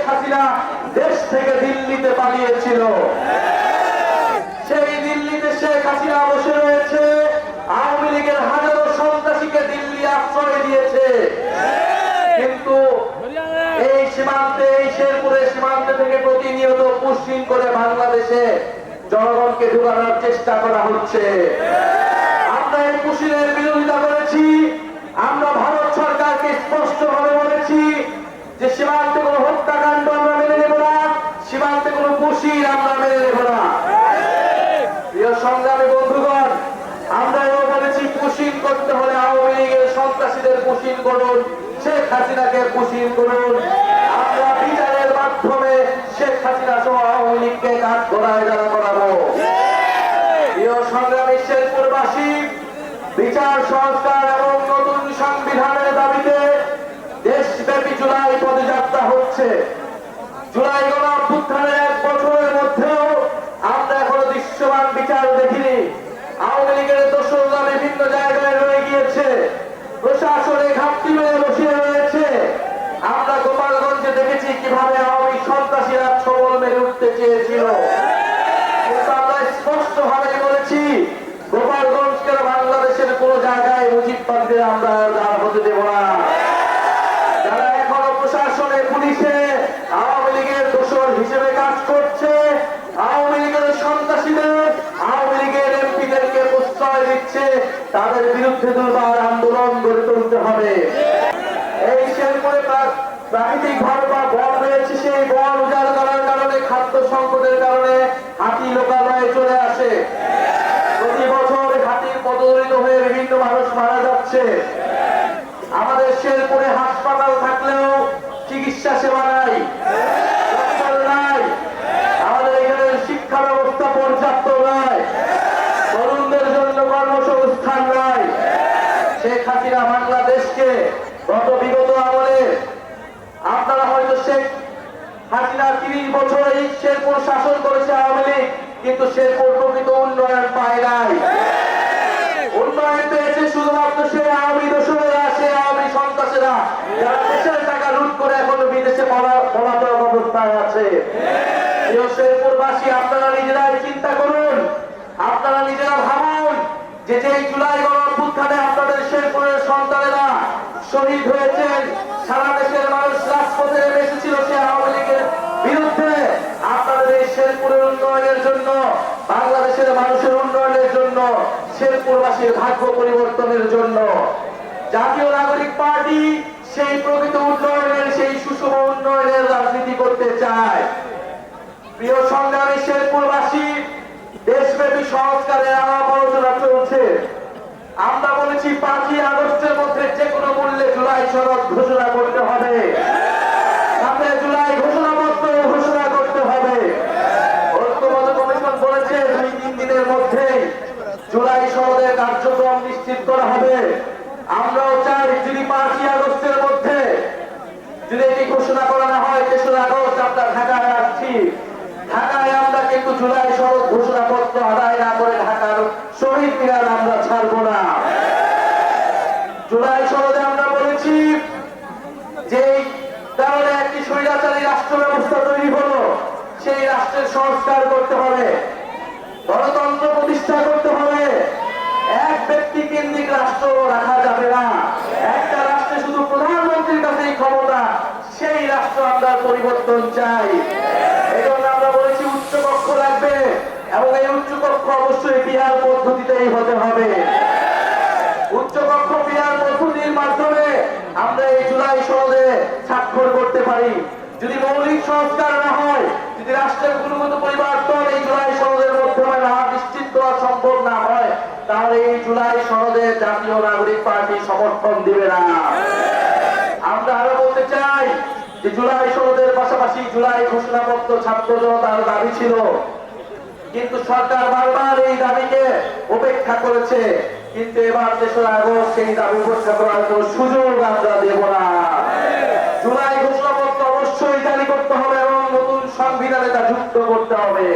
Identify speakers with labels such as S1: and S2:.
S1: হাসিনা দেশ থেকে দিল্লিতে পালিয়েছিল। সেই দিল্লিতে শেখ হাসিনা বসে রয়েছে, আওয়ামী লীগের হাজারো সন্ত্রাসীকে দিল্লি আশ্রয় দিয়েছে। কিন্তু এই সীমান্তে, এই শেরপুরের সীমান্তে থেকে প্রতিনিয়ত পুশিং করে বাংলাদেশে জনগণকে ঢুকানোর চেষ্টা করা হচ্ছে। আমরা এই পুশিংয়ের বিরোধিতা করেছি। আমরা ভারত সরকারকে স্পষ্টভাবে বলেছি যে সীমান্তে কোনো হত্যাকাণ্ড আমরা মেনে নেব না, সীমান্তে কোনো পুশিং আমরা মেনে নেব না। প্রিয় সংগ্রামী বন্ধুগণ, আমরা এও বলেছি পুশিং করতে হলে আওয়ামী লীগের সন্ত্রাসীদের পুশিং করুন, শেখ হাসিনাকে পুশিং করুন। আমরা বিচারের মাধ্যমে শেখ হাসিনা সহ আওয়ামী লীগকে কাঠ গড়ায় দাঁড়া করাবো। প্রিয় সংগ্রামী শেরপুরবাসী, বিচার সংস্কার এবং নতুন সংবিধানের দাবিতে দেশব্যাপী জুলাই পদযাত্রা হচ্ছে। জুলাই গণঅভ্যুত্থানের 1 বছরের মধ্যেও আমরা এখনো দৃশ্যমান বিচার দেখিনি। আওয়ামী লীগের দোসররা বিভিন্ন জায়গায় রয়ে গিয়েছে, প্রশাসনে ঘাটতি মেরে বসিয়ে রয়েছে। আমরা গোপালগঞ্জে দেখেছি কিভাবে আওয়ামী সন্ত্রাসীরা ছবল মেরে উঠতে চেয়েছিল, কিন্তু আমরা স্পষ্টভাবে বলেছি গোপালগঞ্জকে বাংলাদেশের কোন জায়গায় মুজিববাদীদের আমরা দাঁড় হতে দেব না। যারা এখনো প্রশাসনে, পুলিশে আওয়ামী লীগের দোসর হিসেবে কাজ করছে, আওয়ামী লীগের সন্ত্রাসীদের, আওয়ামী লীগের এমপিদেরকে প্রশ্রয় দিচ্ছে, তাদের বিরুদ্ধে দুর্বার আন্দোলন গড়ে তুলতে হবে। এই শেরপুরে প্রাকৃতিক ভাবে বা বন রয়েছে, সেই বন উজাড় করার কারণে, খাদ্য সংকটের কারণে হাতি লোকালয়ে চলে আসে। প্রতি বছর হাতির পদদলিত হয়ে বিভিন্ন মানুষ মারা যাচ্ছে। আমাদের শেরপুরে হাসপাতাল থাকলেও চিকিৎসা সেবা নাই, ডক্টর নাই। আমাদের এখানে শিক্ষা ব্যবস্থা পর্যাপ্ত নয়, তরুণদের জন্য কর্মসংস্থান নাই। শেখ হাসিনা বাংলাদেশকে বিগত আমলে, আপনারা হয়তো শেখ হাসিনা 30 বছর এই শেরপুর শাসন করেছে আওয়ামী লীগ, কিন্তু শেরপুর প্রকৃত উন্নয়ন পায় নাই। উন্নয়ন পেয়েছে শুধুমাত্র সে আওয়ামী দোসরেরা, সে আওয়ামী সন্ত্রাসীরা, যারা দেশের টাকা লুট করে এখনো বিদেশে পলাতক অবস্থায় আছে। প্রিয় শেরপুরবাসী, আপনারা নিজেরাই চিন্তা করুন, আপনারা নিজেরা ভাবুন যে যেই জুলাই গণঅভ্যুত্থানে আপনাদের শেরপুরের সন্তানেরা শহীদ হয়েছেন, সারা দেশের মানুষ রাজপথে নেমে এসেছিল সে আওয়ামী লীগের বিরুদ্ধে। আপনাদের এই শেরপুরের উন্নয়নের জন্য, বাংলাদেশের মানুষের উন্নয়নের জন্য, শেরপুরবাসীর ভাগ্য পরিবর্তনের জন্য জাতীয় নাগরিক পার্টি সেই প্রকৃত উন্নয়নের, সেই সুষম উন্নয়নের রাজনীতি করতে চায়। প্রিয় সংগ্রামী শেরপুরবাসী, দেশব্যাপী সংস্কারের আলাপ আলোচনা চলছে। আমরা বলেছি 5ই আগস্টের মধ্যে যে কোনো মূল্যে জুলাই সনদ ঘোষণা করতে হবে, সাথে জুলাই ঘোষণাপত্র ঘোষণা করতে হবে। ঐক্যমত্য কমিশন বলেছে 2-3 দিনের মধ্যে জুলাই সনদের কার্যক্রম নিশ্চিত করা হবে। আমরাও চাই যদি 5ই আগস্টের মধ্যে যদি এটি ঘোষণা করা না হয়, 3রা আগস্ট আমরা ঢাকায় আসছি। ঢাকায় আমরা কিন্তু জুলাই সনদ ঘোষণাপত্র আদায় না করে ঢাকার শহীদ মিনার আমরা ছাড়বো না। জুলাই সনদে আমরা বলেছি যে কারণে একটি স্বৈরাচারী রাষ্ট্র ব্যবস্থা তৈরি হলো, সেই রাষ্ট্রের সংস্কার করতে হবে, গণতন্ত্র প্রতিষ্ঠা করতে হবে। এক ব্যক্তি কেন্দ্রিক রাষ্ট্র রাখা যাবে না। একটা রাষ্ট্রে শুধু প্রধানমন্ত্রীর কাছেই ক্ষমতা, সেই রাষ্ট্র আমরা পরিবর্তন চাই। এই জন্য আমরা বলেছি উচ্চকক্ষ লাগবে, এবং এই উচ্চকক্ষ অবশ্যই পিআর পদ্ধতিতেই হতে হবে। উচ্চকক্ষ পিআর পদ্ধতির মাধ্যমে আমরা এই জুলাই সনদে স্বাক্ষর করতে পারি। যদি মৌলিক সংস্কার না হয়, যদি রাষ্ট্রের গুণগত পরিবর্তন এই জুলাই সনদের মাধ্যমে না নিশ্চিত করা সম্ভব না হয়, তাহলে এই জুলাই সনদে জাতীয় নাগরিক পার্টি সমর্থন দিবে না। আমরা আরো বলতে চাই যে জুলাই সনদের পাশাপাশি জুলাই ঘোষণাপত্র ছাত্র জনতার দাবি ছিল, কিন্তু সরকার বারবার এই দাবিকে উপেক্ষা করেছে। কিন্তু এবার 3রা আগস্ট সেই দাবি উপেক্ষা করার কোনো সুযোগ আমরা দেব না। জুলাই ঘোষণাপত্র অবশ্যই জারি করতে হবে এবং নতুন সংবিধানে তা যুক্ত করতে হবে।